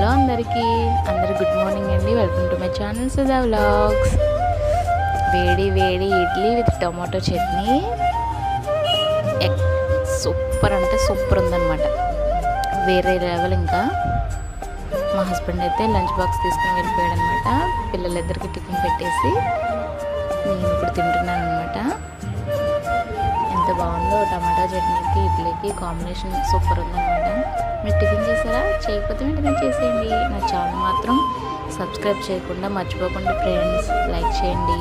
Hello అందరూ good morning అండి. Welcome to my channel Sudha vlogs. వేడి వేడి idli with tomato chutney super అంటే సూపర్ ఉందన్నమాట. వేరే లెవెల్. ఇంకా మా హస్బెండ్ అయితే లంచ్ బాక్స్ తీసుకుని వెళ్ళిపోయాడు అనమాట. పిల్లలిద్దరికి టిఫిన్ పెట్టేసి నేను ఇప్పుడు తింటున్నాను అనమాట. ఎంత బాగుందో టమాటా చట్నీకి ఇడ్లీకి కాంబినేషన్ సూపర్ ఉందన్నమాట. మీరు టిఫిన్ చేసారా? చేయకపోతే వెంటనే చేసేయండి. నా ఛానల్ మాత్రం సబ్స్క్రైబ్ చేయకుండా మర్చిపోకుండా ఫ్రెండ్స్, లైక్ చేయండి.